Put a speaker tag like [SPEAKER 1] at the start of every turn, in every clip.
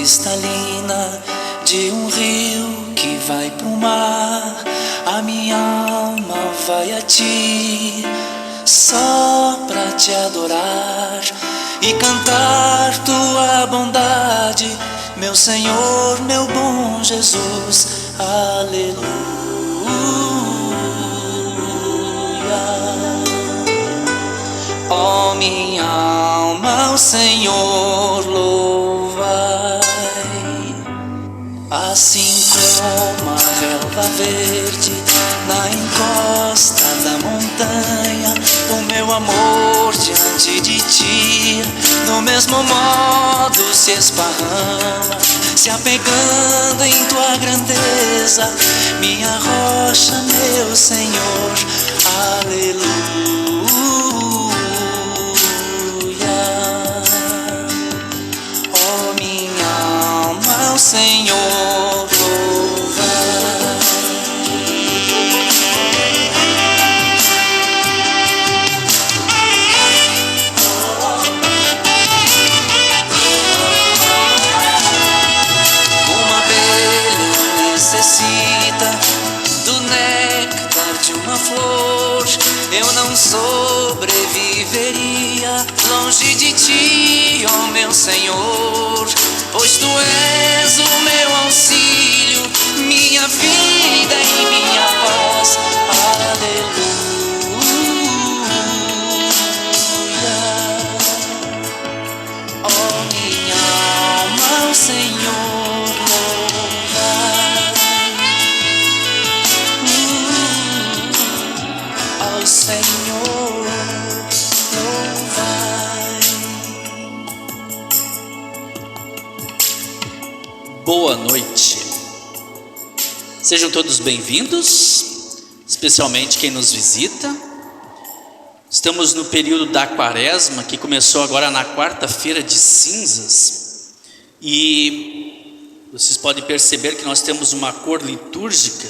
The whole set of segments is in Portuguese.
[SPEAKER 1] cristalina de um rio que vai pro mar. A minha alma vai a ti, só pra te adorar e cantar tua bondade, meu Senhor, meu bom Jesus. Aleluia. Ó minha alma, o Senhor louvai. Assim como a relva verde na encosta da montanha, o meu amor diante de ti do mesmo modo se esparrama, se apegando em tua grandeza, minha rocha, meu Senhor. Aleluia. Ó minha alma, o Senhor louva. Uma abelha necessita do néctar de uma flor. Eu não sobreviveria longe de ti, ó meu Senhor, pois tu és o meu auxílio, minha vida e minha paz. Aleluia. Ó minha alma, o Senhor louvai. Ao Senhor louvai.
[SPEAKER 2] Boa noite. Sejam todos bem-vindos, especialmente quem nos visita. Estamos no período da Quaresma, que começou agora na quarta-feira de cinzas. E vocês podem perceber que nós temos uma cor litúrgica.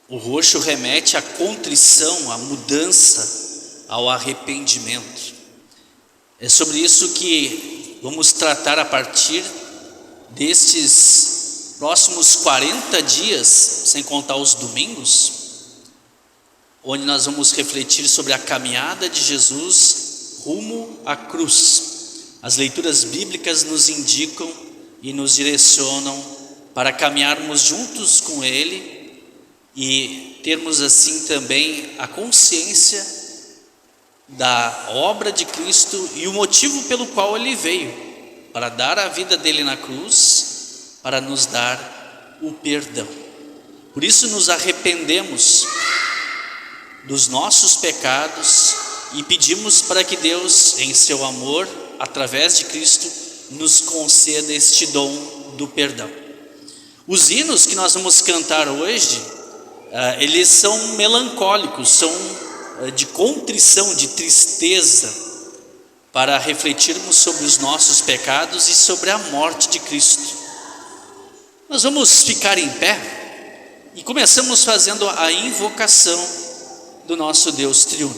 [SPEAKER 2] O roxo remete à contrição, à mudança, ao arrependimento. É sobre isso que vamos tratar a partir destes próximos 40 dias, sem contar os domingos, onde nós vamos refletir sobre a caminhada de Jesus rumo à cruz. As leituras bíblicas nos indicam e nos direcionam para caminharmos juntos com Ele e termos assim também a consciência da obra de Cristo e o motivo pelo qual Ele veio, para dar a vida dele na cruz, para nos dar o perdão. Por isso nos arrependemos dos nossos pecados e pedimos para que Deus, em seu amor, através de Cristo, nos conceda este dom do perdão. Os hinos que nós vamos cantar hoje, eles são melancólicos, são de contrição, de tristeza, para refletirmos sobre os nossos pecados e sobre a morte de Cristo. Nós vamos ficar em pé e começamos fazendo a invocação do nosso Deus triuno.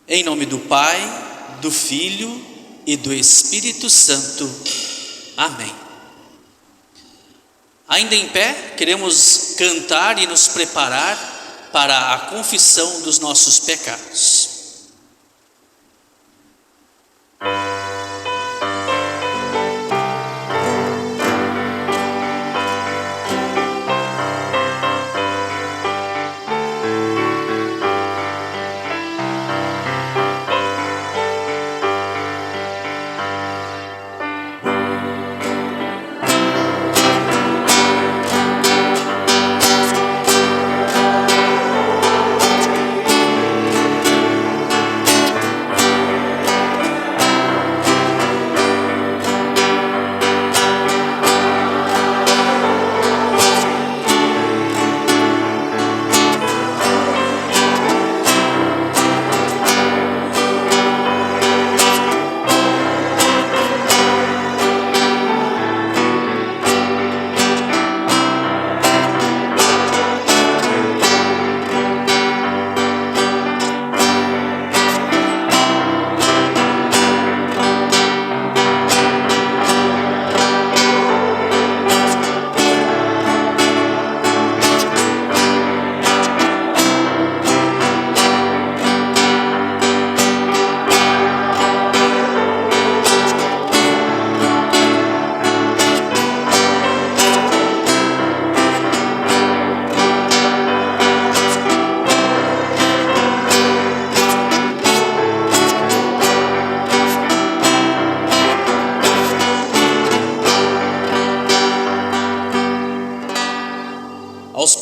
[SPEAKER 2] Em nome do Pai, do Filho e do Espírito Santo. Amém. Ainda em pé, queremos cantar e nos preparar para a confissão dos nossos pecados.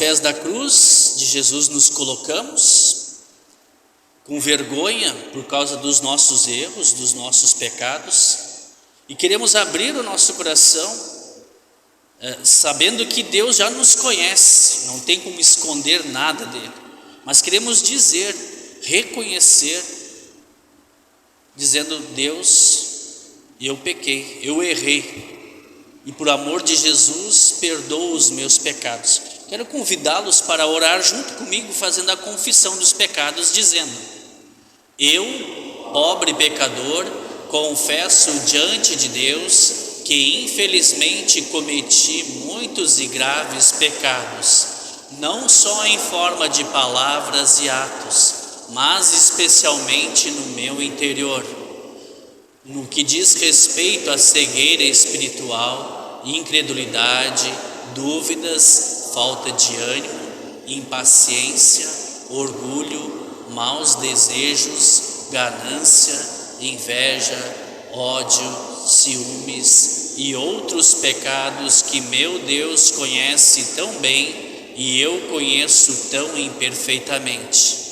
[SPEAKER 2] pés da cruz de Jesus nos colocamos, com vergonha por causa dos nossos erros, dos nossos pecados, e queremos abrir o nosso coração, sabendo que Deus já nos conhece, não tem como esconder nada dele, mas queremos dizer, reconhecer, dizendo: Deus, eu pequei, eu errei, e por amor de Jesus, perdoa os meus pecados. Quero convidá-los para orar junto comigo, fazendo a confissão dos pecados, dizendo: eu, pobre pecador, confesso diante de Deus que infelizmente cometi muitos e graves pecados, não só em forma de palavras e atos, mas especialmente no meu interior. No que diz respeito à cegueira espiritual, incredulidade, dúvidas, falta de ânimo, impaciência, orgulho, maus desejos, ganância, inveja, ódio, ciúmes e outros pecados que meu Deus conhece tão bem e eu conheço tão imperfeitamente.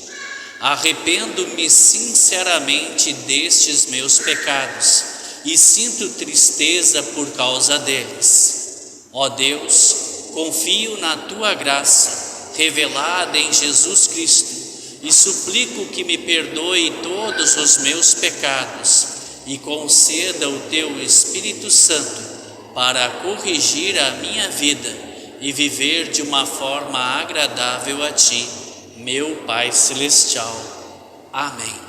[SPEAKER 2] Arrependo-me sinceramente destes meus pecados e sinto tristeza por causa deles. Ó Deus, confio na Tua graça revelada em Jesus Cristo e suplico que me perdoe todos os meus pecados e conceda o Teu Espírito Santo para corrigir a minha vida e viver de uma forma agradável a Ti, meu Pai Celestial. Amém.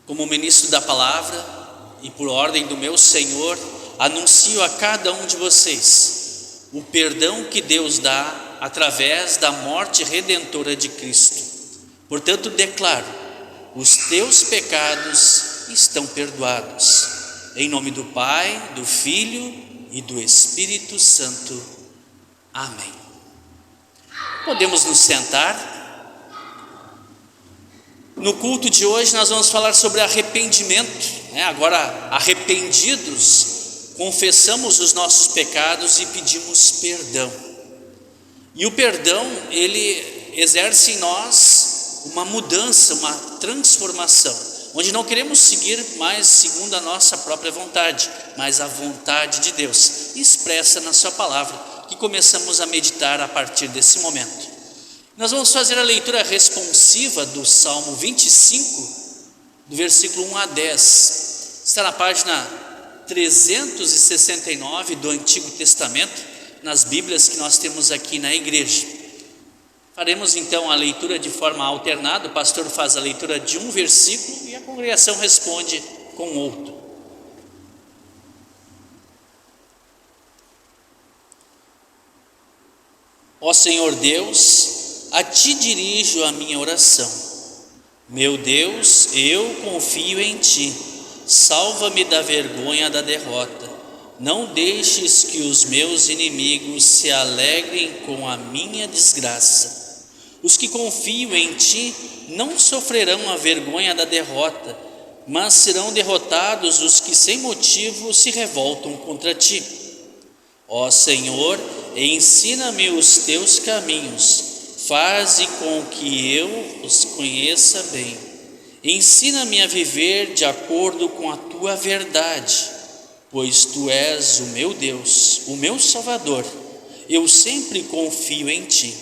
[SPEAKER 2] Como ministro da palavra e por ordem do meu Senhor, anuncio a cada um de vocês o perdão que Deus dá através da morte redentora de Cristo. Portanto, declaro: os teus pecados estão perdoados. Em nome do Pai, do Filho e do Espírito Santo. Amém. Podemos nos sentar. No culto de hoje nós vamos falar sobre arrependimento, Agora, arrependidos, confessamos os nossos pecados e pedimos perdão. E o perdão, ele exerce em nós uma mudança, uma transformação, onde não queremos seguir mais segundo a nossa própria vontade, mas a vontade de Deus, expressa na sua palavra, que começamos a meditar a partir desse momento. Nós vamos fazer a leitura responsiva do Salmo 25, do versículo 1 a 10. Está na página 369 do Antigo Testamento, nas Bíblias que nós temos aqui na igreja. Faremos então a leitura de forma alternada, o pastor faz a leitura de um versículo e a congregação responde com outro. Ó Senhor Deus, a Ti dirijo a minha oração. Meu Deus, eu confio em Ti, salva-me da vergonha da derrota. Não deixes que os meus inimigos se alegrem com a minha desgraça. Os que confiam em Ti não sofrerão a vergonha da derrota, mas serão derrotados os que sem motivo se revoltam contra Ti. Ó Senhor, ensina-me os Teus caminhos, faze com que eu os conheça bem. Ensina-me a viver de acordo com a Tua verdade, pois Tu és o meu Deus, o meu Salvador. Eu sempre confio em Ti.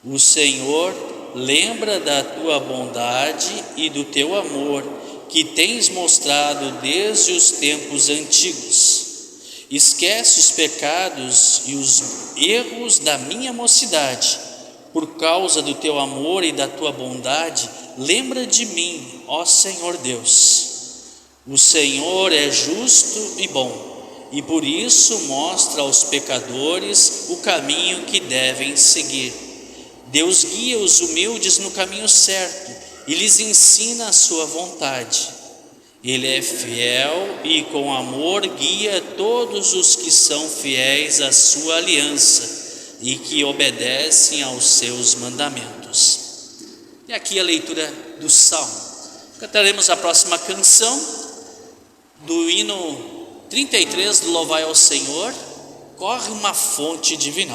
[SPEAKER 2] O Senhor lembra da Tua bondade e do Teu amor, que tens mostrado desde os tempos antigos. Esquece os pecados e os erros da minha mocidade. Por causa do Teu amor e da Tua bondade, lembra de mim, ó Senhor Deus. O Senhor é justo e bom, e por isso mostra aos pecadores o caminho que devem seguir. Deus guia os humildes no caminho certo e lhes ensina a sua vontade. Ele é fiel e com amor guia todos os que são fiéis à sua aliança e que obedecem aos seus mandamentos. E aqui a leitura do Salmo. Cantaremos a próxima canção do hino 33 do Louvai ao Senhor, corre uma fonte divina.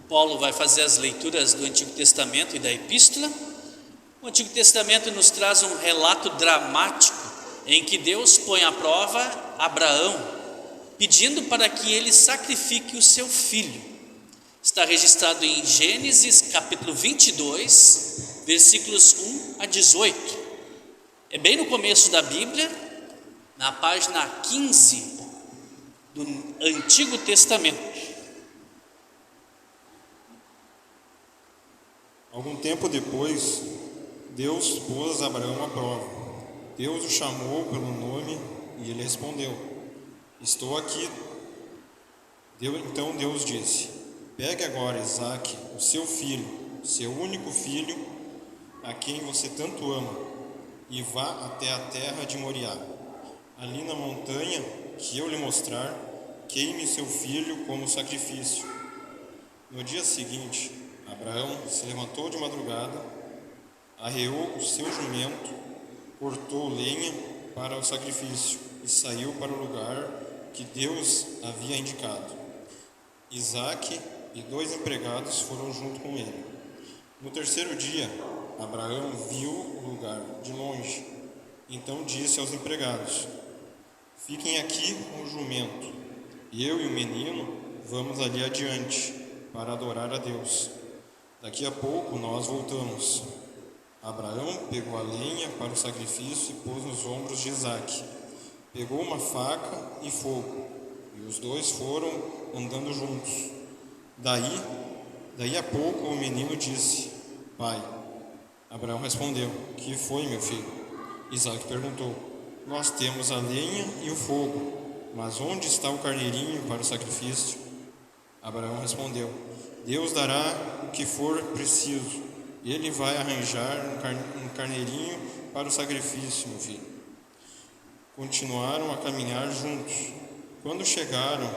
[SPEAKER 2] Paulo vai fazer as leituras do Antigo Testamento e da Epístola. O Antigo Testamento nos traz um relato dramático em que Deus põe à prova Abraão, pedindo para que ele sacrifique o seu filho. Está registrado em Gênesis capítulo 22, versículos 1 a 18. É bem no começo da Bíblia, na página 15 do Antigo Testamento.
[SPEAKER 3] Algum tempo depois, Deus pôs Abraão à prova. Deus o chamou pelo nome e ele respondeu: estou aqui. Então Deus disse: pegue agora Isaque, o seu filho, seu único filho, a quem você tanto ama, e vá até a terra de Moriá. Ali na montanha que eu lhe mostrar, queime seu filho como sacrifício. No dia seguinte, Abraão se levantou de madrugada, arreou o seu jumento, cortou lenha para o sacrifício e saiu para o lugar que Deus havia indicado. Isaque e 2 empregados foram junto com ele. No terceiro dia, Abraão viu o lugar de longe. Então disse aos empregados: fiquem aqui com o jumento. Eu e o menino vamos ali adiante para adorar a Deus. Daqui a pouco nós voltamos. Abraão pegou a lenha para o sacrifício e pôs nos ombros de Isaque. Pegou uma faca e fogo, e os dois foram andando juntos. Daí a pouco o menino disse: pai. Abraão respondeu: que foi, meu filho? Isaque perguntou: nós temos a lenha e o fogo, mas onde está o carneirinho para o sacrifício? Abraão respondeu: Deus dará o que for preciso. Ele vai arranjar um carneirinho para o sacrifício, meu filho. Continuaram a caminhar juntos. Quando chegaram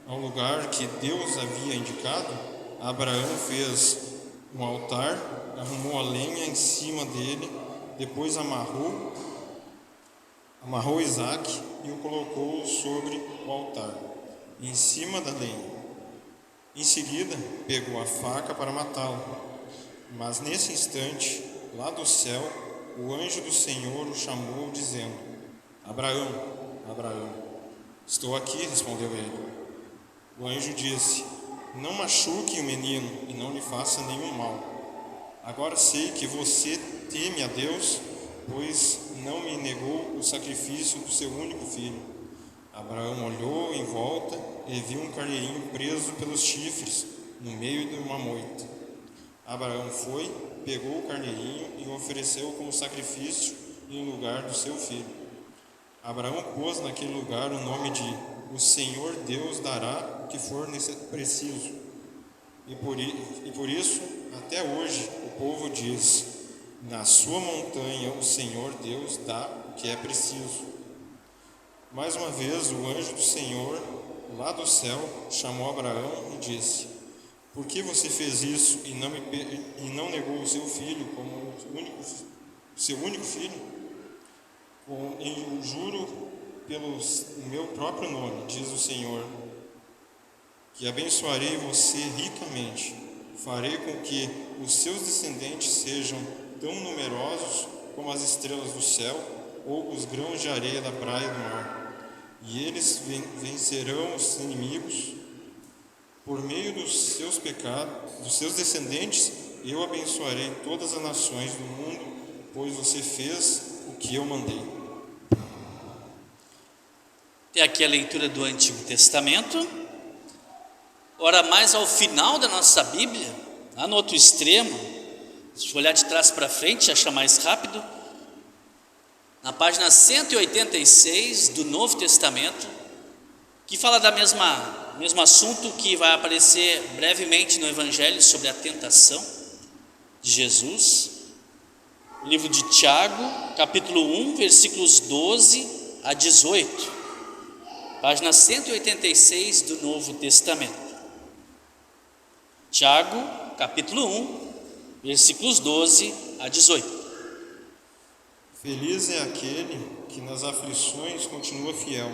[SPEAKER 3] ao lugar que Deus havia indicado, Abraão fez um altar, arrumou a lenha em cima dele, depois amarrou Isaque e o colocou sobre o altar, em cima da lenha. Em seguida, pegou a faca para matá-lo. Mas nesse instante, lá do céu, o anjo do Senhor o chamou, dizendo: Abraão, Abraão. Estou aqui, respondeu ele. O anjo disse: não machuque o menino e não lhe faça nenhum mal. Agora sei que você teme a Deus, pois não me negou o sacrifício do seu único filho. Abraão olhou em volta e viu um carneirinho preso pelos chifres no meio de uma moita. Abraão foi, pegou o carneirinho e o ofereceu como sacrifício em lugar do seu filho. Abraão pôs naquele lugar o nome de "O Senhor Deus dará o que for preciso". E por isso, até hoje, o povo diz: "Na sua montanha o Senhor Deus dá o que é preciso". Mais uma vez, o anjo do Senhor, lá do céu, chamou Abraão e disse: "Por que você fez isso e não negou o seu filho como seu único filho? Eu juro pelo meu próprio nome, diz o Senhor, que abençoarei você ricamente. Farei com que os seus descendentes sejam tão numerosos como as estrelas do céu ou os grãos de areia da praia do mar. E eles vencerão os inimigos. Por meio dos seus descendentes, eu abençoarei todas as nações do mundo, pois você fez o que eu mandei".
[SPEAKER 2] Tem aqui a leitura do Antigo Testamento. Ora, mais ao final da nossa Bíblia, lá no outro extremo, se eu olhar de trás para frente, achar mais rápido, na página 186 do Novo Testamento, que fala da mesmo assunto que vai aparecer brevemente no Evangelho sobre a tentação de Jesus. O livro de Tiago, capítulo 1, versículos 12 a 18. Página 186 do Novo Testamento. Tiago, capítulo 1, versículos 12 a 18.
[SPEAKER 3] Feliz é aquele que nas aflições continua fiel,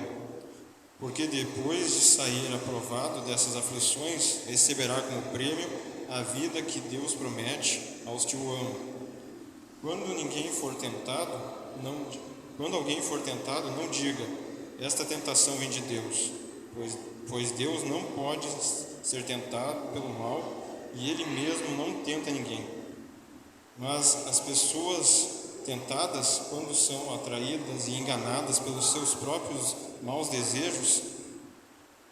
[SPEAKER 3] porque depois de sair aprovado dessas aflições, receberá como prêmio a vida que Deus promete aos que o amam. Quando alguém for tentado, não diga: "Esta tentação vem de Deus", pois Deus não pode ser tentado pelo mal e Ele mesmo não tenta ninguém. Mas as pessoas tentadas, quando são atraídas e enganadas pelos seus próprios maus desejos,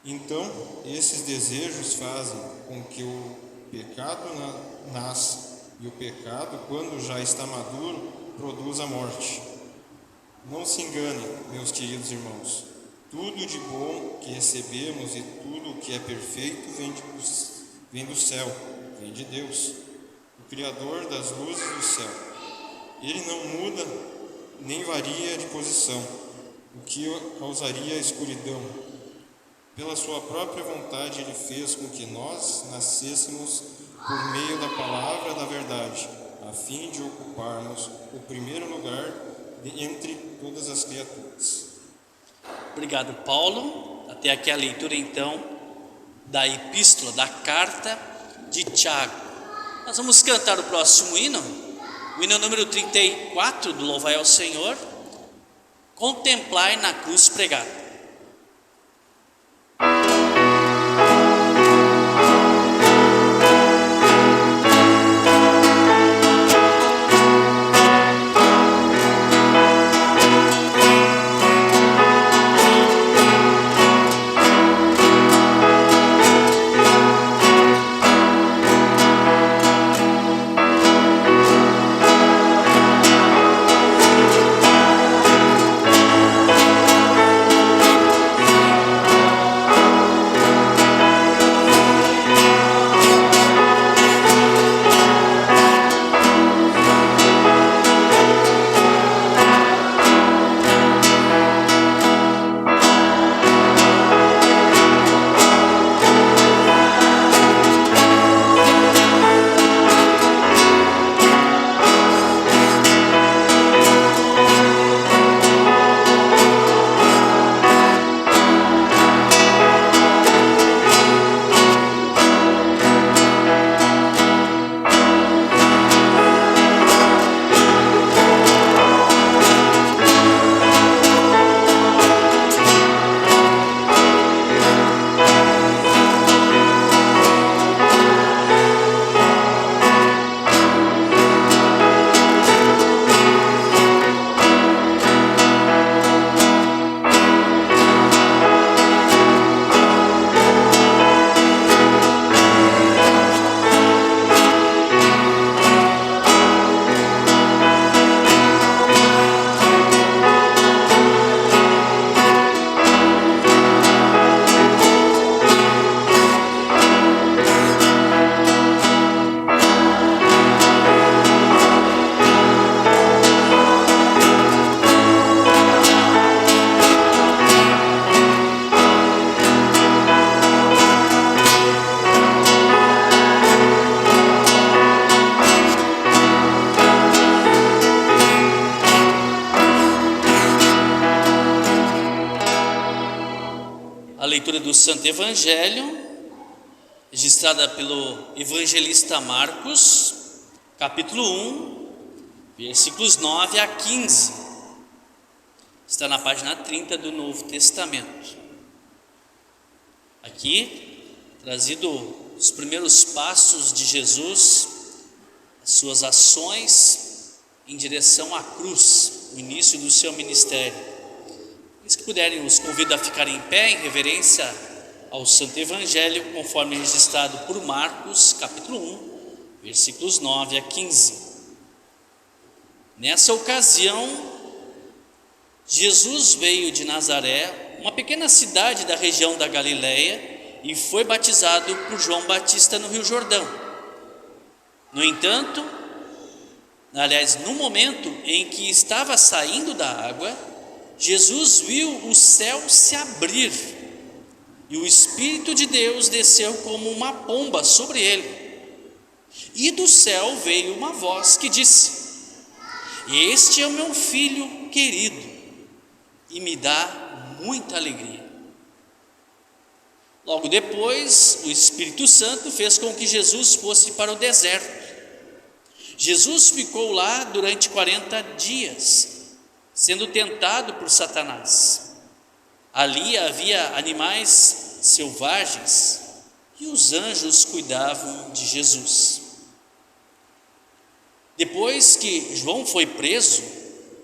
[SPEAKER 3] então esses desejos fazem com que o pecado nasça, e o pecado, quando já está maduro, produz a morte. Não se engane, meus queridos irmãos, tudo de bom que recebemos e tudo que é perfeito vem do céu, vem de Deus, o Criador das luzes do céu. Ele não muda nem varia de posição, o que causaria escuridão. Pela sua própria vontade, Ele fez com que nós nascêssemos por meio da palavra da verdade, a fim de ocuparmos o primeiro lugar entre todas as criaturas.
[SPEAKER 2] Obrigado, Paulo. Até aqui a leitura, então, da epístola, da carta de Tiago. Nós vamos cantar o próximo hino, o hino número 34 do Louvai ao Senhor, Contemplai na Cruz Pregada. Santo Evangelho, registrada pelo evangelista Marcos, capítulo 1, versículos 9 a 15. Está na página 30 do Novo Testamento. Aqui, trazido os primeiros passos de Jesus, as suas ações em direção à cruz, o início do seu ministério. Os que puderem, os convido a ficarem em pé em reverência ao Santo Evangelho, conforme registrado por Marcos, capítulo 1, versículos 9 a 15. Nessa ocasião, Jesus veio de Nazaré, uma pequena cidade da região da Galileia, e foi batizado por João Batista no Rio Jordão. No entanto, no momento em que estava saindo da água, Jesus viu o céu se abrir e o Espírito de Deus desceu como uma pomba sobre ele. E do céu veio uma voz que disse: "Este é o meu filho querido e me dá muita alegria." Logo depois, o Espírito Santo fez com que Jesus fosse para o deserto. Jesus ficou lá durante 40 dias, sendo tentado por Satanás. Ali havia animais selvagens e os anjos cuidavam de Jesus. Depois que João foi preso,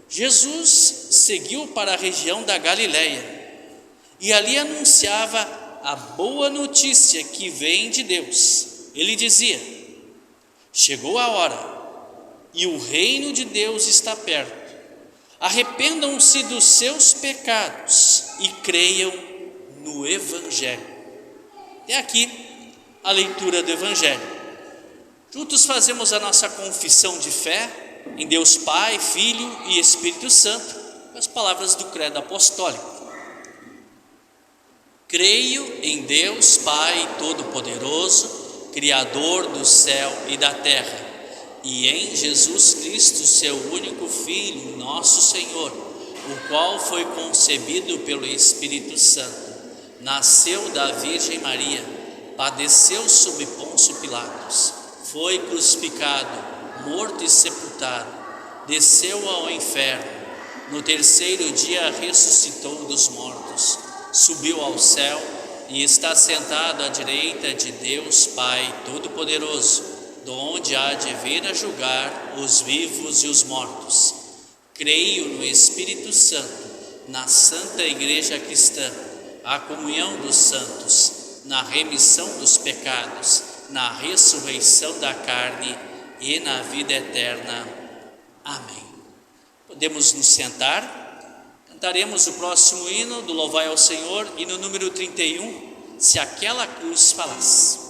[SPEAKER 2] Jesus seguiu para a região da Galileia e ali anunciava a boa notícia que vem de Deus. Ele dizia: "Chegou a hora e o reino de Deus está perto. Arrependam-se dos seus pecados e creiam no Evangelho." Até aqui a leitura do Evangelho. Juntos fazemos a nossa confissão de fé em Deus Pai, Filho e Espírito Santo, com as palavras do credo apostólico. Creio em Deus Pai Todo-Poderoso, Criador do céu e da terra, e em Jesus Cristo, seu único Filho, nosso Senhor, o qual foi concebido pelo Espírito Santo, nasceu da Virgem Maria, padeceu sob Pôncio Pilatos, foi crucificado, morto e sepultado, desceu ao inferno, no terceiro dia ressuscitou dos mortos, subiu ao céu e está sentado à direita de Deus Pai Todo-Poderoso, de onde há de vir a julgar os vivos e os mortos. Creio no Espírito Santo, na Santa Igreja Cristã, a comunhão dos santos, na remissão dos pecados, na ressurreição da carne e na vida eterna. Amém. Podemos nos sentar. Cantaremos o próximo hino do Louvai ao Senhor, hino número 31, Se Aquela Cruz Falasse.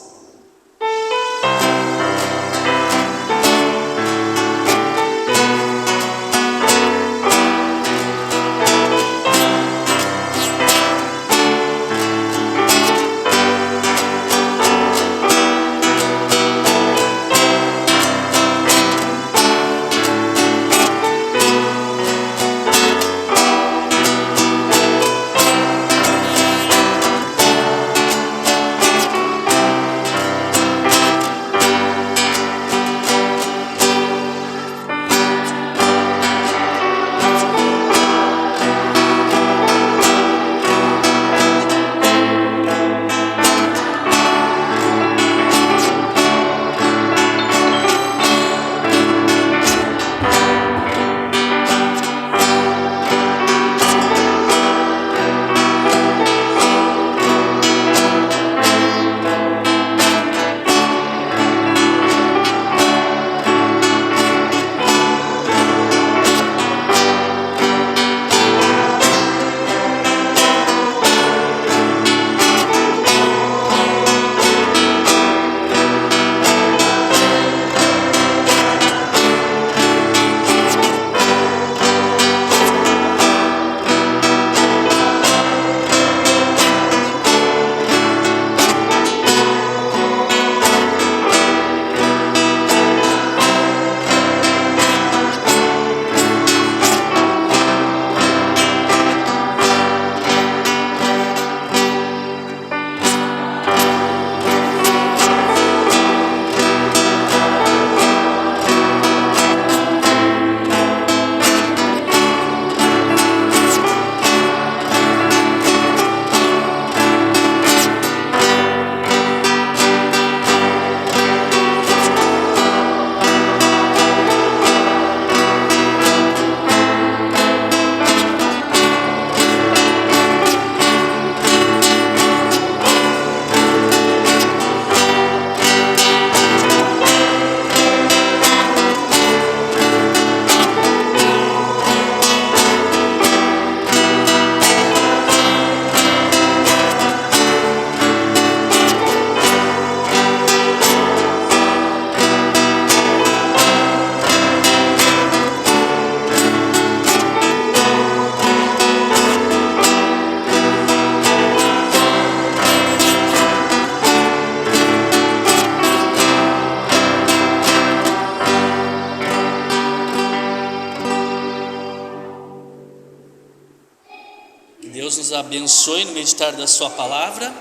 [SPEAKER 2] abençoe no meditar da sua palavra,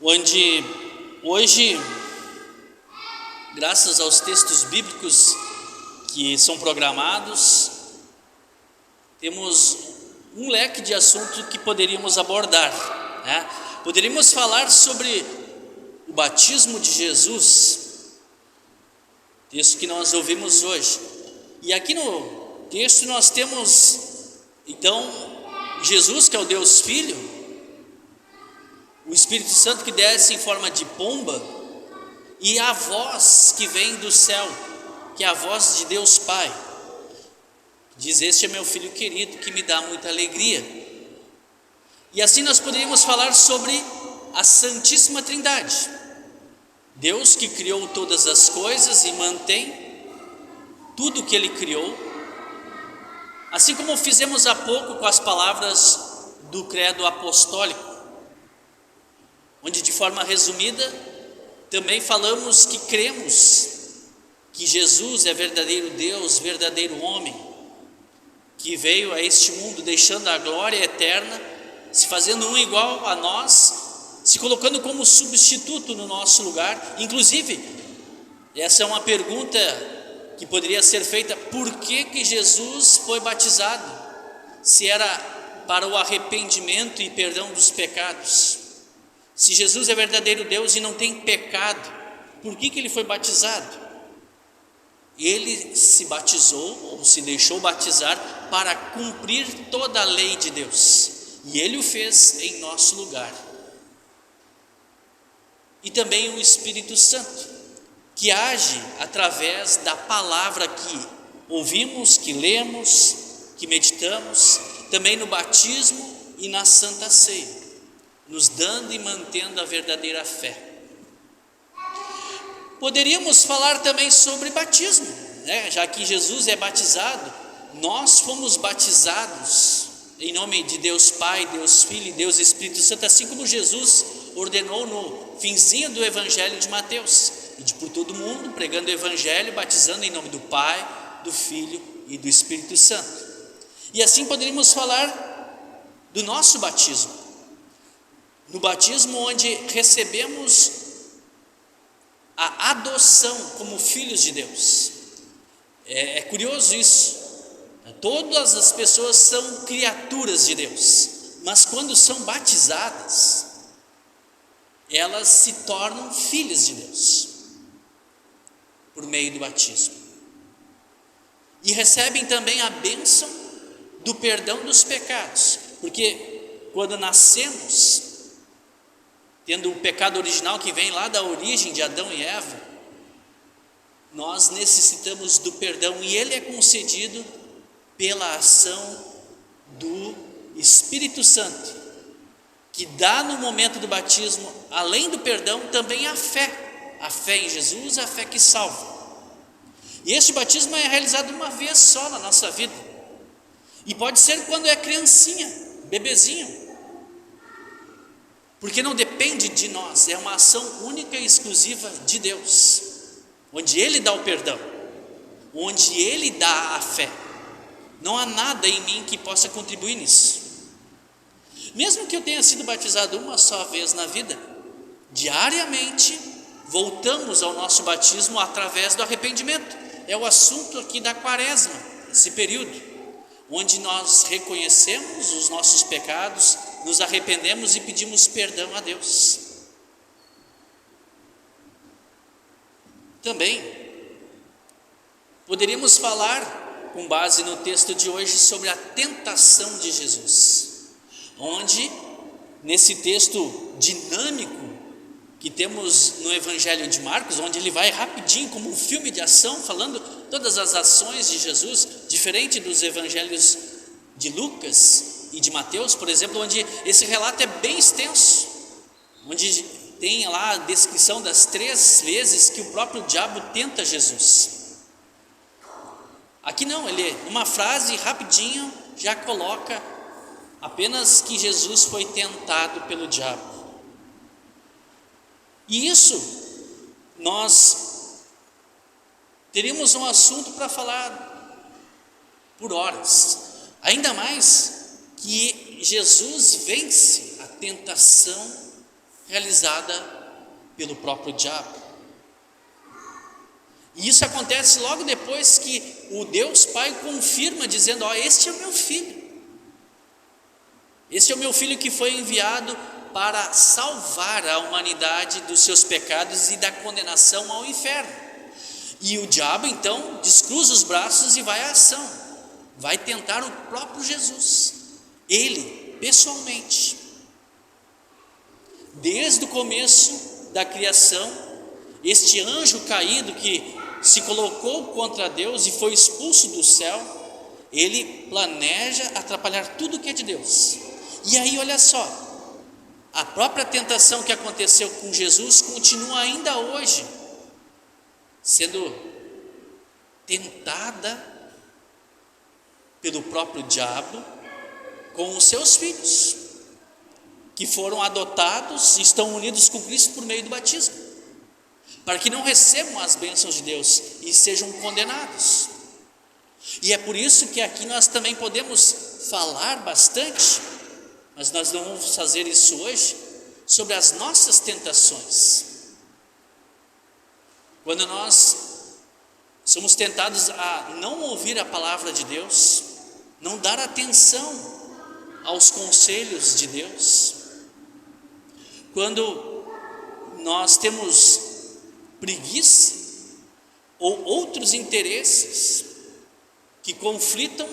[SPEAKER 2] onde hoje, graças aos textos bíblicos que são programados, temos um leque de assuntos que poderíamos abordar, né? Poderíamos falar sobre o batismo de Jesus, texto que nós ouvimos hoje. E aqui no texto nós temos, então, Jesus, que é o Deus Filho, o Espírito Santo que desce em forma de pomba, e a voz que vem do céu, que é a voz de Deus Pai. Diz: este é meu filho querido, que me dá muita alegria. E assim nós poderíamos falar sobre a Santíssima Trindade, Deus que criou todas as coisas e mantém tudo que Ele criou, assim como fizemos há pouco com as palavras do credo apostólico, onde de forma resumida também falamos que cremos que Jesus é verdadeiro Deus, verdadeiro homem, que veio a este mundo deixando a glória eterna, se fazendo um igual a nós, se colocando como substituto no nosso lugar. Inclusive, essa é uma pergunta que poderia ser feita: por que Jesus foi batizado, se era para o arrependimento e perdão dos pecados? Se Jesus é verdadeiro Deus e não tem pecado, por que Ele foi batizado? Ele se batizou, ou se deixou batizar, para cumprir toda a lei de Deus, e Ele o fez em nosso lugar. E também o Espírito Santo, que age através da palavra que ouvimos, que lemos, que meditamos, também no batismo e na Santa Ceia, nos dando e mantendo a verdadeira fé. Poderíamos falar também sobre batismo, né? Já que Jesus é batizado, nós fomos batizados em nome de Deus Pai, Deus Filho e Deus Espírito Santo, assim como Jesus ordenou no finzinho do Evangelho de Mateus: ide por todo mundo, pregando o Evangelho, batizando em nome do Pai, do Filho e do Espírito Santo. E assim poderíamos falar do nosso batismo, no batismo onde recebemos a adoção como filhos de Deus. É curioso isso, todas as pessoas são criaturas de Deus, mas quando são batizadas, elas se tornam filhas de Deus, por meio do batismo, e recebem também a bênção do perdão dos pecados, porque quando nascemos, tendo o pecado original que vem lá da origem de Adão e Eva, nós necessitamos do perdão, e ele é concedido pela ação do Espírito Santo, que dá no momento do batismo, além do perdão, também a fé em Jesus, a fé que salva. E este batismo é realizado uma vez só na nossa vida, e pode ser quando é criancinha, bebezinho, porque não depende de nós, é uma ação única e exclusiva de Deus, onde Ele dá o perdão, onde Ele dá a fé. Não há nada em mim que possa contribuir nisso. Mesmo que eu tenha sido batizado uma só vez na vida, diariamente voltamos ao nosso batismo através do arrependimento. É o assunto aqui da quaresma, esse período, onde nós reconhecemos os nossos pecados, nos arrependemos e pedimos perdão a Deus. Também poderíamos falar, com base no texto de hoje, sobre a tentação de Jesus, onde, nesse texto dinâmico que temos no Evangelho de Marcos, onde ele vai rapidinho, como um filme de ação, falando todas as ações de Jesus, diferente dos Evangelhos de Lucas e de Mateus, por exemplo, onde esse relato é bem extenso, onde tem lá a descrição das 3 vezes que o próprio diabo tenta Jesus. Aqui não, ele numa frase rapidinho já coloca apenas que Jesus foi tentado pelo diabo. E isso, nós teríamos um assunto para falar por horas, ainda mais que Jesus vence a tentação realizada pelo próprio diabo. E isso acontece logo depois que o Deus Pai confirma, dizendo: este é o meu filho. Este é o meu filho que foi enviado para salvar a humanidade dos seus pecados e da condenação ao inferno. E o diabo então descruza os braços e vai à ação, vai tentar o próprio Jesus, ele pessoalmente. Desde o começo da criação, este anjo caído que se colocou contra Deus e foi expulso do céu, ele planeja atrapalhar tudo que é de Deus. E aí olha só, a própria tentação que aconteceu com Jesus continua ainda hoje sendo tentada pelo próprio diabo com os seus filhos, que foram adotados e estão unidos com Cristo por meio do batismo, para que não recebam as bênçãos de Deus e sejam condenados. E é por isso que aqui nós também podemos falar bastante, mas nós não vamos fazer isso hoje, sobre as nossas tentações. Quando nós somos tentados a não ouvir a palavra de Deus, não dar atenção aos conselhos de Deus, quando nós temos preguiça ou outros interesses que conflitam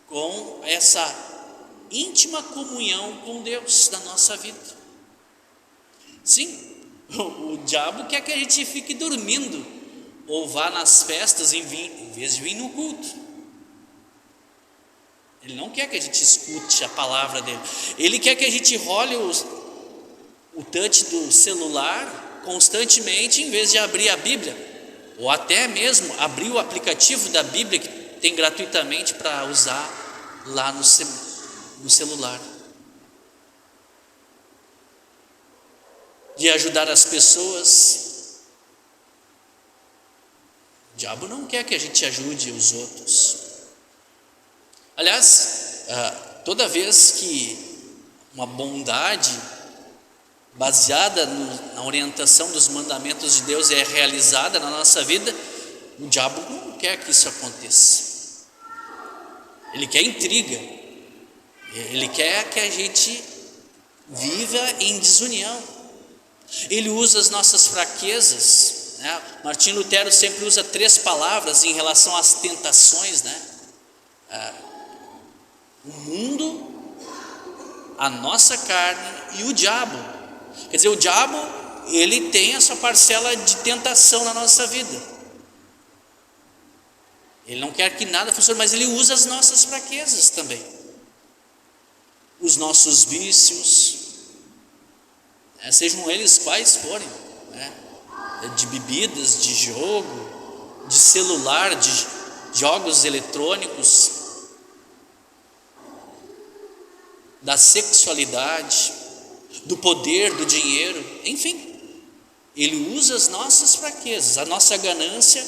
[SPEAKER 2] com essa íntima comunhão com Deus na nossa vida. Sim, o diabo quer que a gente fique dormindo ou vá nas festas em vez de vir no culto. Ele não quer que a gente escute a palavra dele. Ele quer que a gente role o touch do celular constantemente, em vez de abrir a Bíblia, ou até mesmo abrir o aplicativo da Bíblia que tem gratuitamente para usar lá no celular. De ajudar as pessoas. O diabo não quer que a gente ajude os outros. Aliás, toda vez que uma bondade baseada na orientação dos mandamentos de Deus é realizada na nossa vida, o diabo não quer que isso aconteça. Ele quer intriga. Ele quer que a gente viva em desunião. Ele usa as nossas fraquezas, né? Martim Lutero sempre usa 3 palavras em relação às tentações, né? O mundo, a nossa carne e o diabo. Quer dizer, o diabo, ele tem a sua parcela de tentação na nossa vida. Ele não quer que nada funcione, mas ele usa as nossas fraquezas também. Os nossos vícios, sejam eles quais forem, né? De bebidas, de jogo, de celular, de jogos eletrônicos, da sexualidade, do poder, do dinheiro, enfim, ele usa as nossas fraquezas, a nossa ganância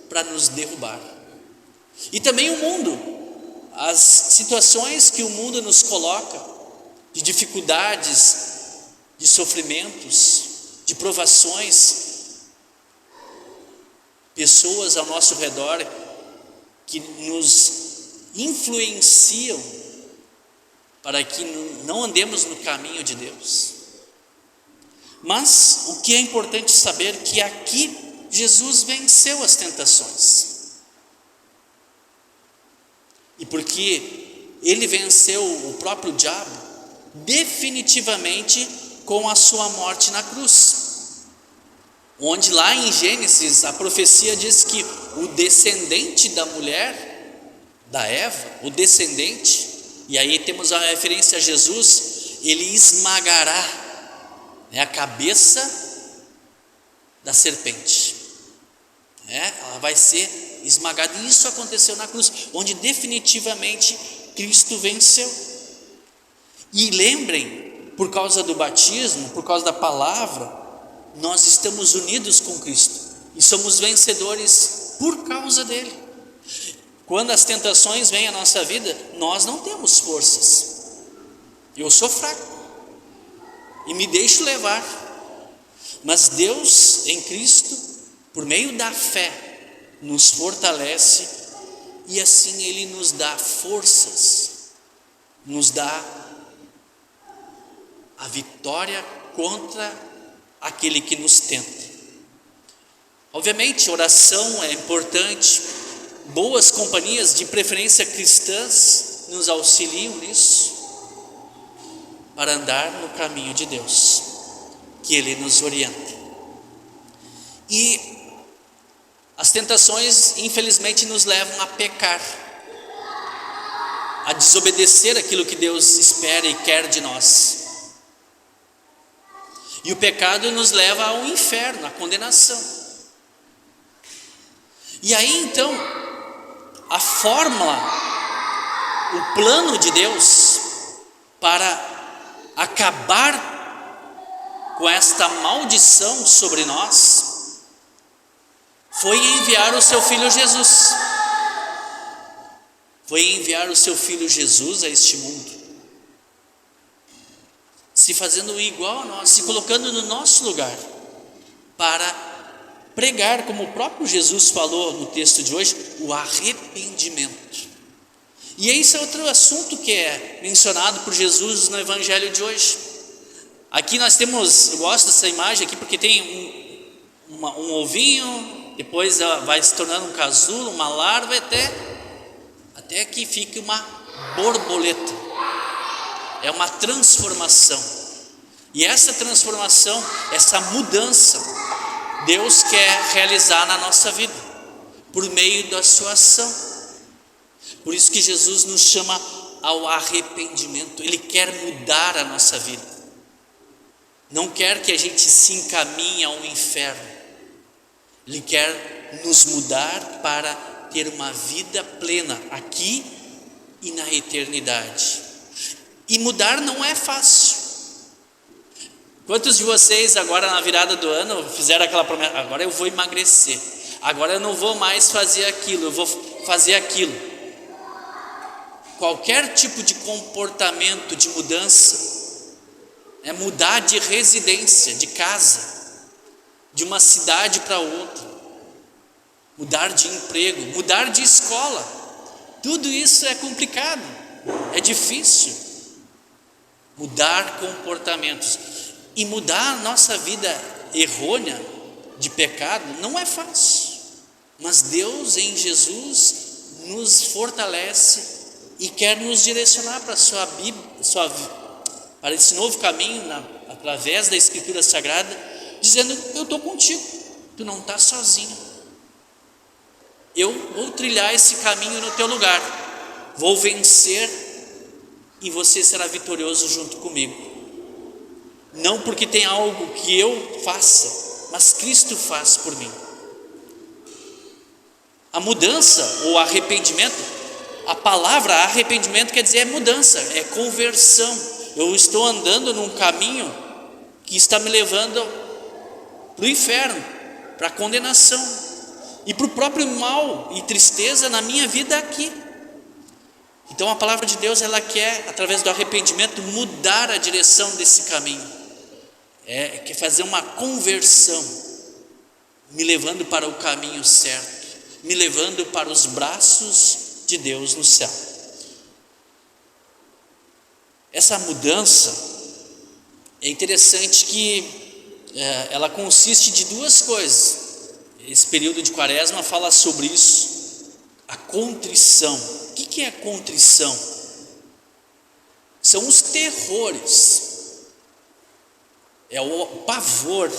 [SPEAKER 2] para nos derrubar. E também o mundo, as situações que o mundo nos coloca, de dificuldades, de sofrimentos, de provações, pessoas ao nosso redor que nos influenciam para que não andemos no caminho de Deus. Mas o que é importante saber é que aqui Jesus venceu as tentações. E porque ele venceu o próprio diabo definitivamente com a sua morte na cruz, onde lá em Gênesis a profecia diz que o descendente da mulher, da Eva, o descendente, e aí temos a referência a Jesus, ele esmagará, né, a cabeça da serpente, ela vai ser esmagada. E isso aconteceu na cruz, onde definitivamente Cristo venceu. E lembrem, por causa do batismo, por causa da palavra, nós estamos unidos com Cristo e somos vencedores por causa dele. quando as tentações vêm à nossa vida, nós não temos forças. Eu sou fraco e me deixo levar, mas Deus em Cristo, por meio da fé, nos fortalece e assim Ele nos dá forças, nos dá a vitória contra aquele que nos tenta. Obviamente, oração é importante, boas companhias, de preferência cristãs, nos auxiliam nisso, para andar no caminho de Deus, que Ele nos orienta. E as tentações, infelizmente, nos levam a pecar, a desobedecer aquilo que Deus espera e quer de nós. E o pecado nos leva ao inferno, à condenação. E aí então, a fórmula, o plano de Deus para acabar com esta maldição sobre nós foi enviar o seu Filho Jesus. Foi enviar o seu Filho Jesus a este mundo, se fazendo igual a nós, se colocando no nosso lugar, para pregar, como o próprio Jesus falou no texto de hoje, o arrependimento. E esse é outro assunto que é mencionado por Jesus no Evangelho de hoje. Aqui nós temos, eu gosto dessa imagem aqui porque tem um ovinho, depois vai se tornando um casulo, uma larva, até que fique uma borboleta. É uma transformação. E essa transformação, essa mudança, Deus quer realizar na nossa vida, por meio da sua ação. Por isso que Jesus nos chama ao arrependimento. Ele quer mudar a nossa vida. Não quer que a gente se encaminhe ao inferno. Ele quer nos mudar para ter uma vida plena aqui e na eternidade. E mudar não é fácil. Quantos de vocês agora na virada do ano fizeram aquela promessa? Agora eu vou emagrecer, agora eu não vou mais fazer aquilo, eu vou fazer aquilo. Qualquer tipo de comportamento de mudança é mudar de residência, de casa, de uma cidade para outra, mudar de emprego, mudar de escola. Tudo isso é complicado, é difícil. Mudar comportamentos. E mudar a nossa vida errônea de pecado não é fácil, mas Deus em Jesus nos fortalece e quer nos direcionar para para esse novo caminho, através da Escritura Sagrada, dizendo: eu estou contigo, tu não estás sozinho, eu vou trilhar esse caminho no teu lugar, vou vencer e você será vitorioso junto comigo. Não porque tem algo que eu faça, mas Cristo faz por mim. A mudança ou arrependimento, a palavra arrependimento quer dizer mudança, é conversão. Eu estou andando num caminho que está me levando para o inferno, para a condenação e para o próprio mal e tristeza na minha vida aqui. Então a palavra de Deus, ela quer, através do arrependimento, mudar a direção desse caminho. Quer fazer uma conversão, me levando para o caminho certo, me levando para os braços de Deus no céu. Essa mudança é interessante que ela consiste de duas coisas. Esse período de Quaresma fala sobre isso, a contrição. O que é a contrição? São os terrores, é o pavor,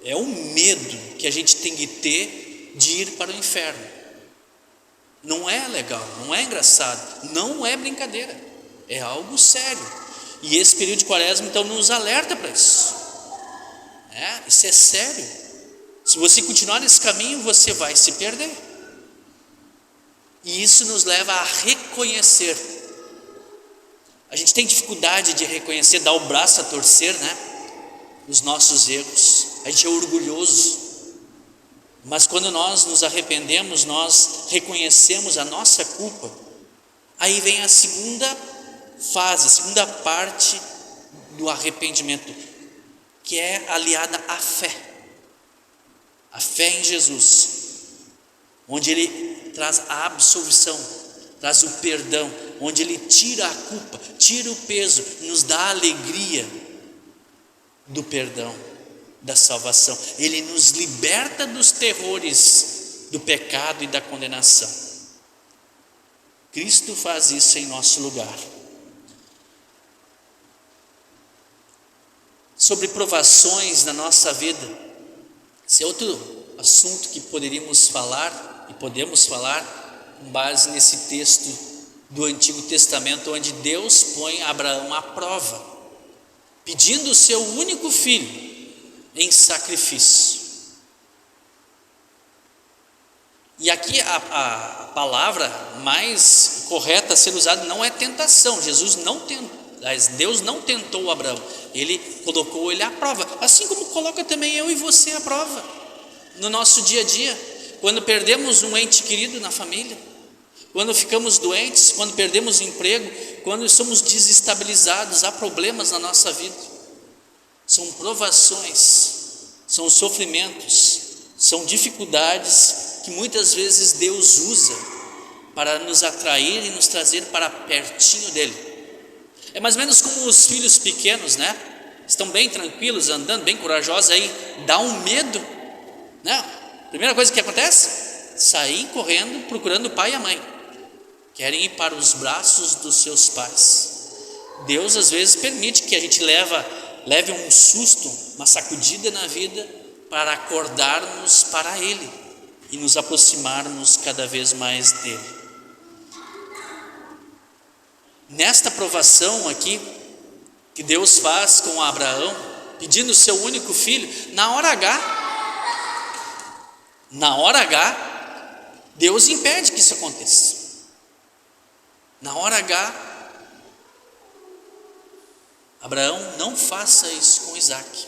[SPEAKER 2] é o medo que a gente tem que ter de ir para o inferno. Não é legal, não é engraçado, não é brincadeira, é algo sério. E esse período de Quaresma então nos alerta para isso. Isso é sério. Se você continuar nesse caminho, você vai se perder. E isso nos leva a reconhecer. A gente tem dificuldade de reconhecer, dar o braço a torcer, os nossos erros. A gente é orgulhoso, Mas quando nós nos arrependemos, nós reconhecemos a nossa culpa, aí vem a segunda fase, a segunda parte do arrependimento, que é aliada à fé. A fé em Jesus, onde Ele traz a absolvição, traz o perdão, onde Ele tira a culpa, tira o peso, nos dá a alegria do perdão, da salvação. Ele nos liberta dos terrores do pecado e da condenação. Cristo faz isso em nosso lugar. Sobre provações na nossa vida, esse é outro assunto que poderíamos falar e podemos falar com base nesse texto do Antigo Testamento, onde Deus põe Abraão à prova, pedindo o seu único filho em sacrifício. E aqui a palavra mais correta a ser usada não é tentação. Deus não tentou Abraão, Ele colocou ele à prova, assim como coloca também eu e você à prova no nosso dia a dia, quando perdemos um ente querido na família, quando ficamos doentes, quando perdemos o emprego, quando somos desestabilizados, há problemas na nossa vida. São provações, são sofrimentos, são dificuldades que muitas vezes Deus usa para nos atrair e nos trazer para pertinho dEle. É mais ou menos como os filhos pequenos, né? Estão bem tranquilos, andando, bem corajosos, aí dá um medo, né? Primeira coisa que acontece, sair correndo, procurando o pai e a mãe. Querem ir para os braços dos seus pais. Deus às vezes permite que a gente leve um susto, uma sacudida na vida, para acordarmos para Ele e nos aproximarmos cada vez mais dEle. Nesta provação aqui, que Deus faz com Abraão, pedindo o seu único filho, na hora H, Deus impede que isso aconteça. Na hora H, Abraão, não faça isso com Isaac.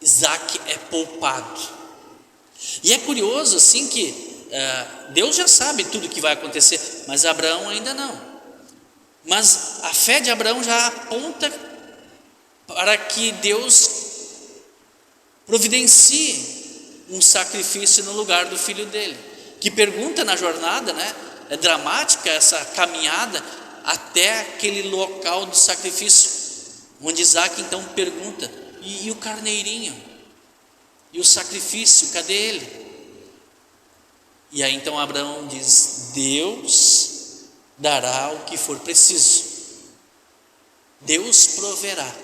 [SPEAKER 2] Isaac é poupado. E é curioso assim que Deus já sabe tudo o que vai acontecer, mas Abraão ainda não. Mas a fé de Abraão já aponta para que Deus providencie um sacrifício no lugar do filho dele. Que pergunta na jornada, né? É dramática essa caminhada até aquele local do sacrifício, onde Isaac então pergunta: e o carneirinho? E o sacrifício, cadê ele? E aí então Abraão diz: Deus dará o que for preciso, Deus proverá.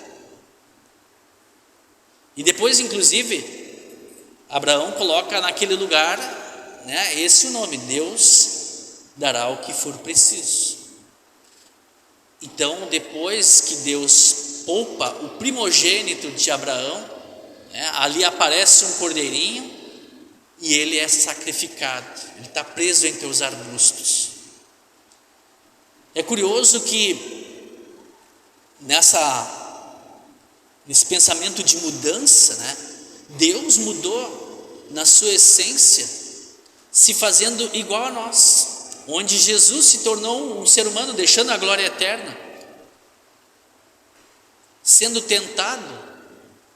[SPEAKER 2] E depois, inclusive, Abraão coloca naquele lugar, né, esse é o nome: Deus dará o que for preciso. Então, depois que Deus poupa o primogênito de Abraão, né, ali aparece um cordeirinho e ele é sacrificado, ele está preso entre os arbustos. É curioso que nesse pensamento de mudança, né, Deus mudou na sua essência, se fazendo igual a nós, onde Jesus se tornou um ser humano, deixando a glória eterna, sendo tentado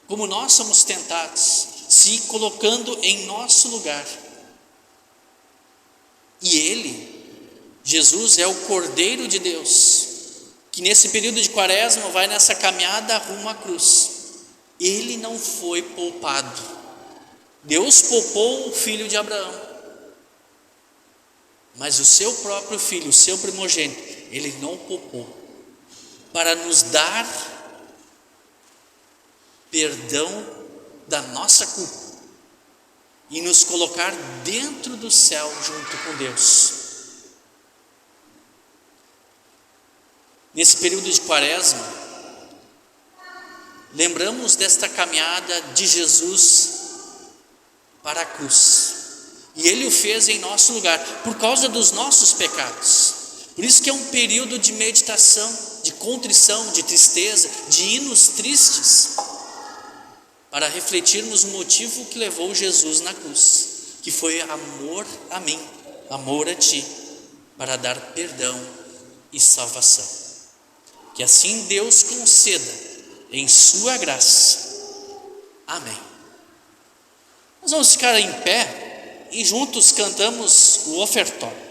[SPEAKER 2] como nós somos tentados, se colocando em nosso lugar. E Ele, Jesus, é o Cordeiro de Deus, que nesse período de quaresma vai nessa caminhada rumo à cruz. Ele não foi poupado. Deus poupou o filho de Abraão, mas o seu próprio filho, o seu primogênito, Ele não poupou, para nos dar perdão da nossa culpa e nos colocar dentro do céu junto com Deus. Nesse período de quaresma, lembramos desta caminhada de Jesus para a cruz, e Ele o fez em nosso lugar, por causa dos nossos pecados. Por isso que é um período de meditação, de contrição, de tristeza, de hinos tristes, para refletirmos o motivo que levou Jesus na cruz. que foi amor a mim, amor a ti, para dar perdão e salvação. Que assim Deus conceda em sua graça. Amém. Nós vamos ficar em pé e juntos cantamos o ofertório.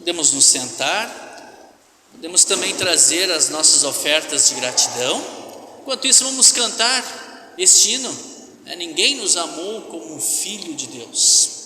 [SPEAKER 2] Podemos nos sentar, podemos também trazer as nossas ofertas de gratidão. Enquanto isso, vamos cantar este hino, Ninguém nos amou como um filho de Deus.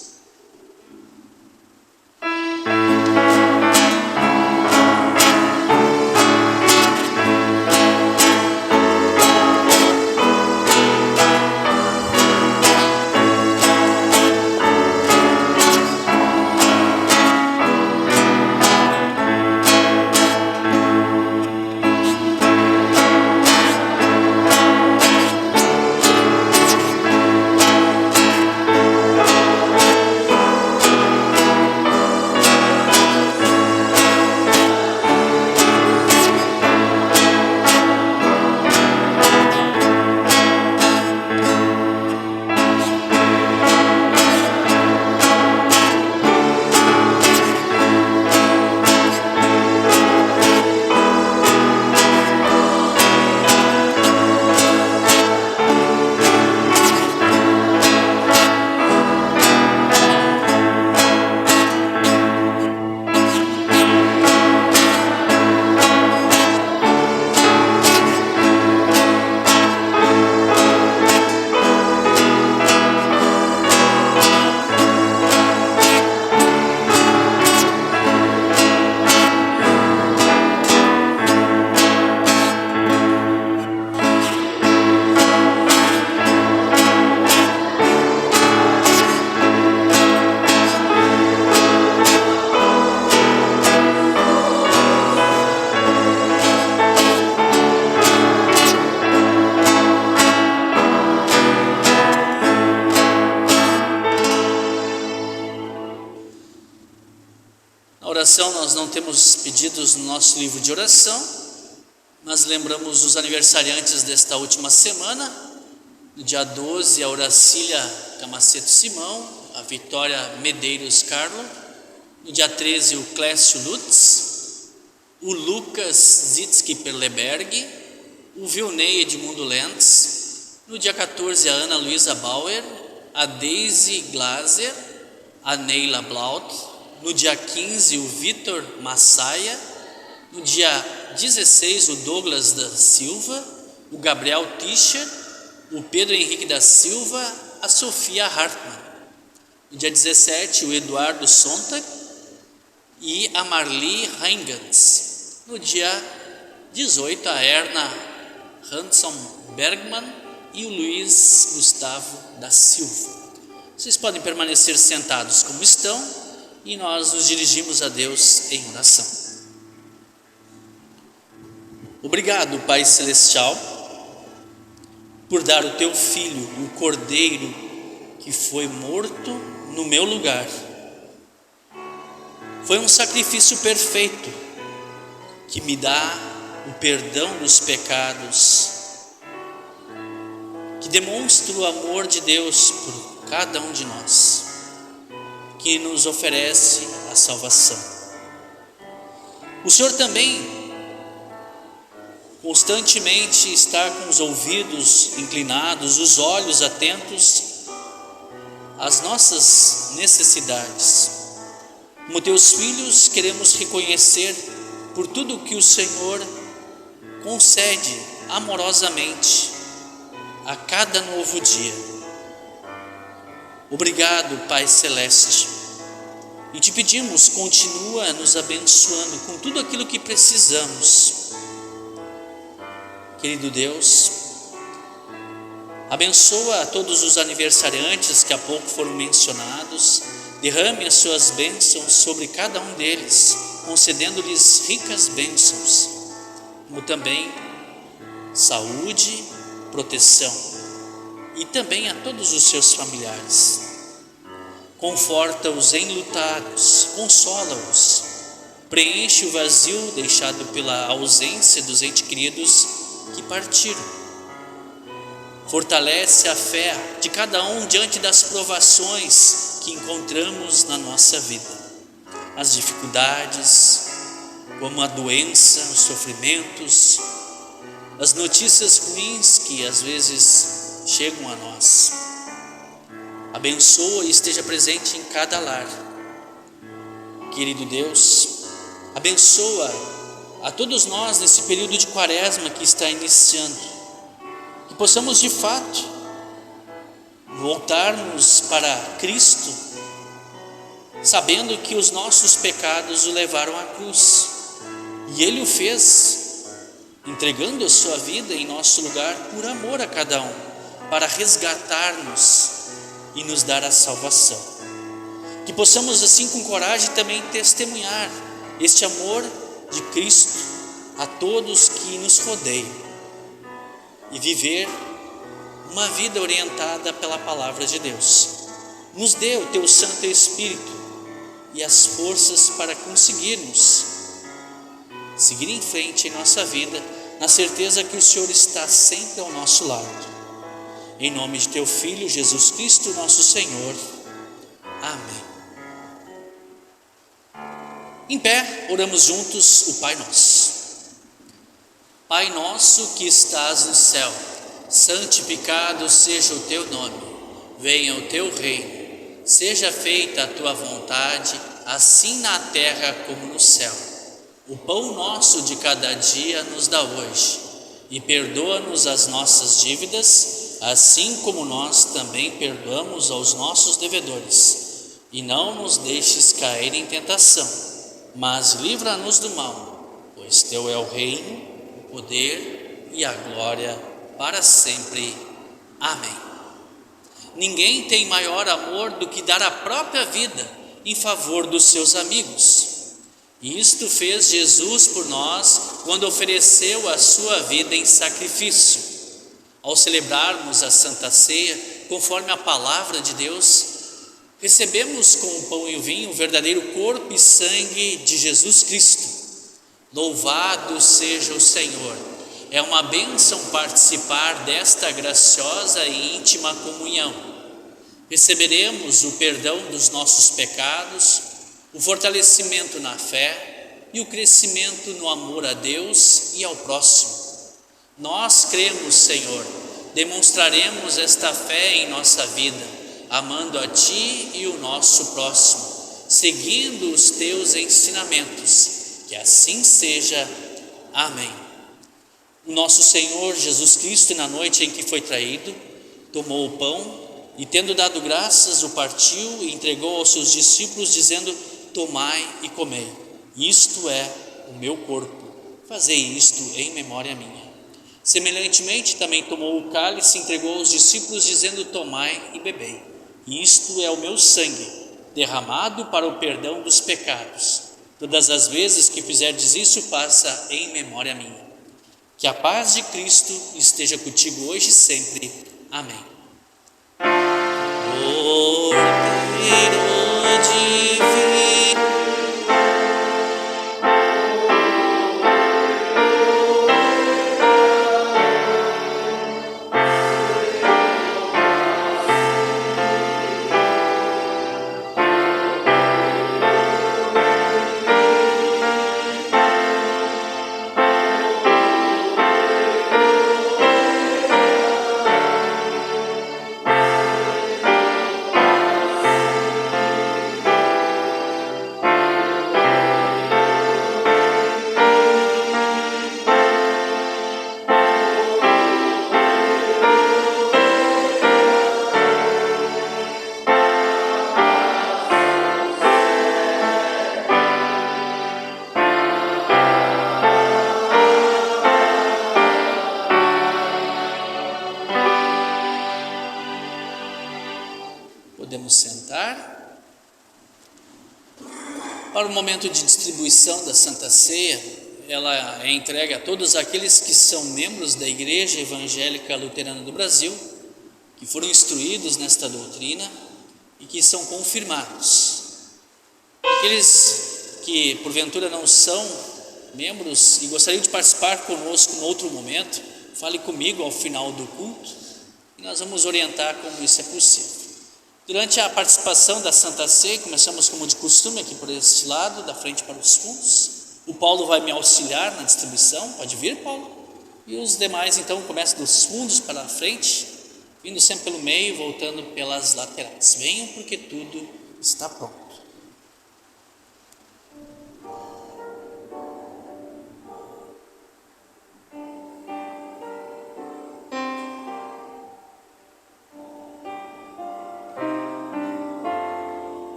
[SPEAKER 2] Oração, nós não temos pedidos no nosso livro de oração, mas lembramos os aniversariantes desta última semana. No dia 12, a Horacília Camaceto Simão, a Vitória Medeiros Carlo. No dia 13, o Clécio Lutz, o Lucas Zitzki Perleberg, o Vilney Edmundo Lentz. No dia 14, a Ana Luísa Bauer, a Daisy Glaser, a Neila Blaut. No dia 15, o Vitor Massaia. No dia 16, o Douglas da Silva, o Gabriel Tischer, o Pedro Henrique da Silva, a Sofia Hartmann. No dia 17, o Eduardo Sontag e a Marli Reingans. No dia 18, a Erna Hanson Bergman e o Luiz Gustavo da Silva. Vocês podem permanecer sentados como estão e nós nos dirigimos a Deus em oração. Obrigado, Pai Celestial, por dar o Teu Filho, o Cordeiro, que foi morto no meu lugar. Foi um sacrifício perfeito, que me dá o perdão dos pecados, que demonstra o amor de Deus por cada um de nós, que nos oferece a salvação. O Senhor também constantemente está com os ouvidos inclinados, os olhos atentos às nossas necessidades. Como teus filhos, queremos reconhecer por tudo que o Senhor concede amorosamente a cada novo dia. Obrigado, Pai Celeste, e te pedimos, continua nos abençoando com tudo aquilo que precisamos. Querido Deus, abençoa a todos os aniversariantes que há pouco foram mencionados, derrame as suas bênçãos sobre cada um deles, concedendo-lhes ricas bênçãos, como também saúde, proteção, e também a todos os seus familiares. Conforta os enlutados, consola-os, preenche o vazio deixado pela ausência dos entes queridos que partiram. Fortalece a fé de cada um diante das provações que encontramos na nossa vida, as dificuldades, como a doença, os sofrimentos, as notícias ruins que às vezes chegam a nós. Abençoa e esteja presente em cada lar. Querido Deus, abençoa a todos nós nesse período de quaresma que está iniciando, que possamos de fato voltarmos para Cristo, sabendo que os nossos pecados o levaram à cruz, e Ele o fez, entregando a sua vida em nosso lugar por amor a cada um, para resgatar-nos e nos dar a salvação. Que possamos assim com coragem também testemunhar este amor de Cristo a todos que nos rodeiam e viver uma vida orientada pela palavra de Deus. Nos dê o teu Santo Espírito e as forças para conseguirmos seguir em frente em nossa vida, na certeza que o Senhor está sempre ao nosso lado. Em nome de teu Filho Jesus Cristo, nosso Senhor. Amém. Em pé, oramos juntos o Pai Nosso. Pai nosso que estás no céu, santificado seja o teu nome. Venha o teu reino. Seja feita a tua vontade, assim na terra como no céu. O pão nosso de cada dia nos dá hoje. E perdoa-nos as nossas dívidas, assim como nós também perdoamos aos nossos devedores. E não nos deixes cair em tentação, mas livra-nos do mal, pois teu é o reino, o poder e a glória para sempre. Amém. Ninguém tem maior amor do que dar a própria vida em favor dos seus amigos. Isto fez Jesus por nós quando ofereceu a sua vida em sacrifício. Ao celebrarmos a Santa Ceia, conforme a palavra de Deus, recebemos com o pão e o vinho o verdadeiro corpo e sangue de Jesus Cristo. Louvado seja o Senhor. É uma bênção participar desta graciosa e íntima comunhão. Receberemos o perdão dos nossos pecados, o fortalecimento na fé e o crescimento no amor a Deus e ao próximo. Nós cremos, Senhor, demonstraremos esta fé em nossa vida, amando a Ti e o nosso próximo, seguindo os Teus ensinamentos. Que assim seja. Amém. O nosso Senhor Jesus Cristo, na noite em que foi traído, tomou o pão e, tendo dado graças, o partiu e entregou aos seus discípulos, dizendo: tomai e comei, isto é o meu corpo, fazei isto em memória minha. Semelhantemente também tomou o cálice e entregou aos discípulos, dizendo: tomai e bebei, isto é o meu sangue, derramado para o perdão dos pecados. Todas as vezes que fizerdes isso, faça em memória minha. Que a paz de Cristo esteja contigo hoje e sempre. Amém. Cordeiro divino, Para o momento de distribuição da Santa Ceia, ela é entregue a todos aqueles que são membros da Igreja Evangélica Luterana do Brasil, que foram instruídos nesta doutrina e que são confirmados. Aqueles que porventura não são membros e gostariam de participar conosco em outro momento, fale comigo ao final do culto e nós vamos orientar como isso é possível. Durante a participação da Santa Ceia, começamos como de costume aqui por este lado, da frente para os fundos. O Paulo vai me auxiliar na distribuição, pode vir, Paulo? E os demais então começam dos fundos para a frente, vindo sempre pelo meio, voltando pelas laterais. Venham porque tudo está pronto.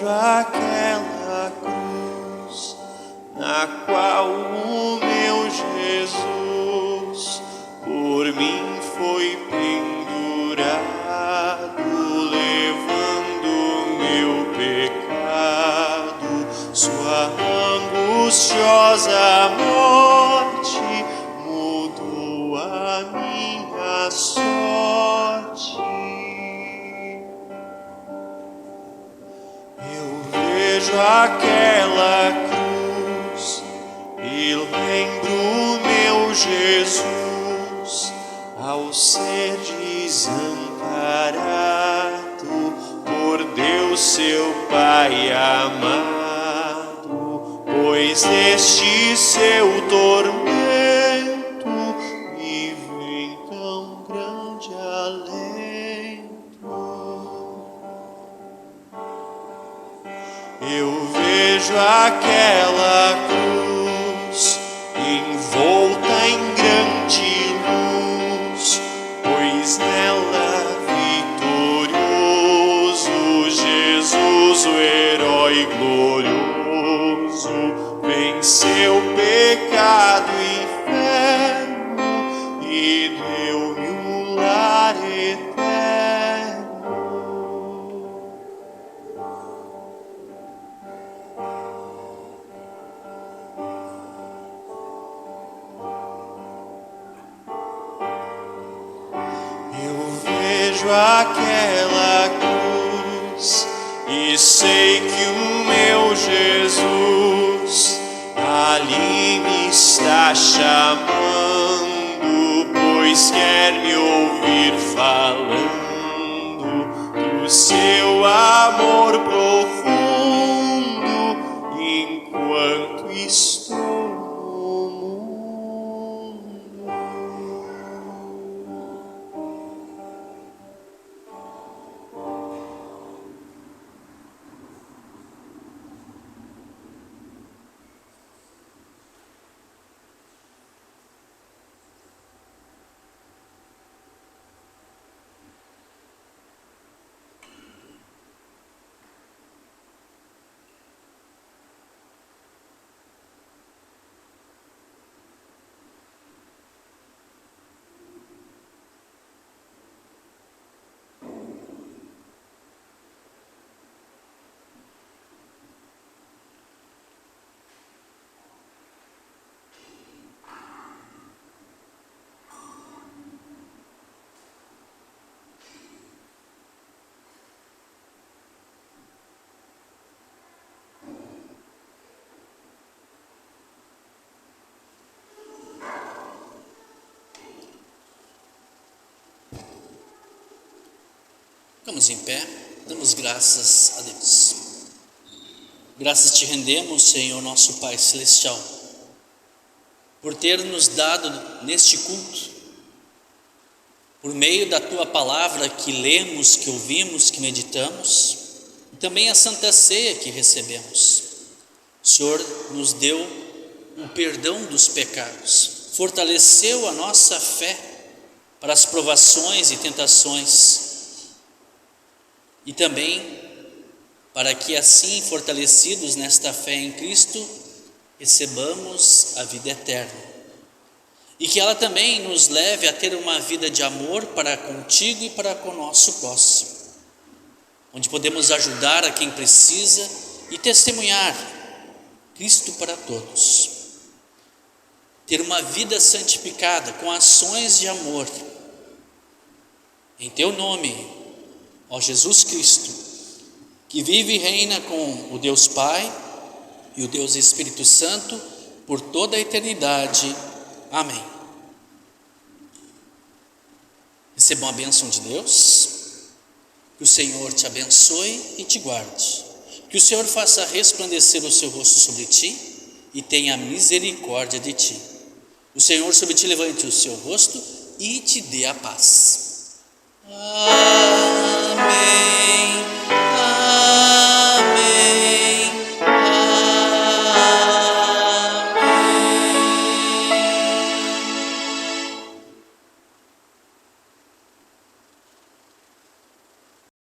[SPEAKER 4] Aquela cruz na qual o meu Jesus por mim foi pendurado, levando meu pecado, sua angustiosa morte mudou a minha sorte. Aquela cruz e lembro meu Jesus ao ser desamparado por Deus seu Pai amado, pois neste seu tormento me vem tão grande alento. Eu vejo aquela cruz envolta em grande luz, pois nela vitorioso Jesus, o herói glorioso, venceu pecado e inferno e deu-me um lar eterno. Aquela cruz e sei que o meu Jesus ali me está chamando, pois quer me ouvir falando do seu amor profundo enquanto estou no mundo.
[SPEAKER 2] Ficamos em pé, damos graças a Deus. Graças te rendemos, Senhor, nosso Pai Celestial, por ter nos dado neste culto, por meio da Tua Palavra que lemos, que ouvimos, que meditamos, e também a Santa Ceia que recebemos. O Senhor nos deu o perdão dos pecados, fortaleceu a nossa fé para as provações e tentações, e também para que assim, fortalecidos nesta fé em Cristo, recebamos a vida eterna. E que ela também nos leve a ter uma vida de amor para contigo e para com o nosso próximo, onde podemos ajudar a quem precisa e testemunhar Cristo para todos. Ter uma vida santificada com ações de amor. Em teu nome, ó Jesus Cristo, que vive e reina com o Deus Pai e o Deus Espírito Santo por toda a eternidade. Amém. Recebam a bênção de Deus. Que o Senhor te abençoe e te guarde. Que o Senhor faça resplandecer o seu rosto sobre ti e tenha misericórdia de ti. O Senhor sobre ti levante o seu rosto e te dê a paz. Amém.